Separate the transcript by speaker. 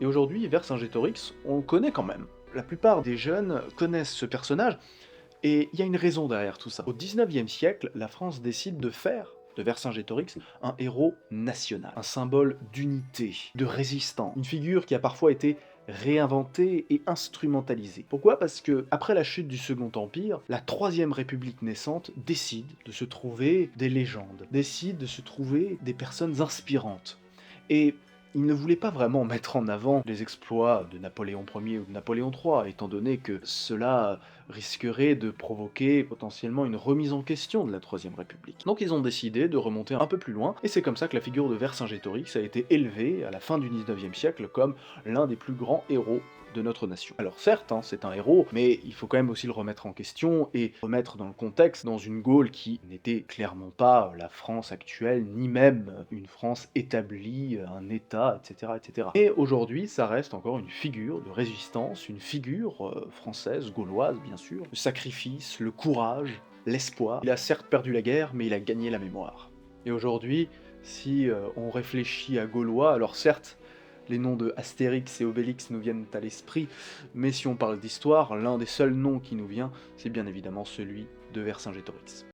Speaker 1: Et aujourd'hui, Vercingétorix, on le connaît quand même. La plupart des jeunes connaissent ce personnage, et il y a une raison derrière tout ça. Au 19e siècle, la France décide de faire de Vercingétorix un héros national, un symbole d'unité, de résistance, une figure qui a parfois été réinventée et instrumentalisée. Pourquoi? Parce que après la chute du Second Empire, la Troisième République naissante décide de se trouver des légendes, décide de se trouver des personnes inspirantes. Et il ne voulait pas vraiment mettre en avant les exploits de Napoléon Ier ou de Napoléon III, étant donné que cela risquerait de provoquer potentiellement une remise en question de la Troisième République. Donc ils ont décidé de remonter un peu plus loin, et c'est comme ça que la figure de Vercingétorix a été élevée à la fin du 19e siècle comme l'un des plus grands héros de notre nation. Alors certes, hein, c'est un héros, mais il faut quand même aussi le remettre en question et remettre dans le contexte, dans une Gaule qui n'était clairement pas la France actuelle, ni même une France établie, un État, etc. etc. Et aujourd'hui, ça reste encore une figure de résistance, une figure française, gauloise bien sûr, le sacrifice, le courage, l'espoir. Il a certes perdu la guerre, mais il a gagné la mémoire. Et aujourd'hui, si on réfléchit à Gaulois, alors certes, les noms de Astérix et Obélix nous viennent à l'esprit, mais si on parle d'histoire, l'un des seuls noms qui nous vient, c'est bien évidemment celui de Vercingétorix.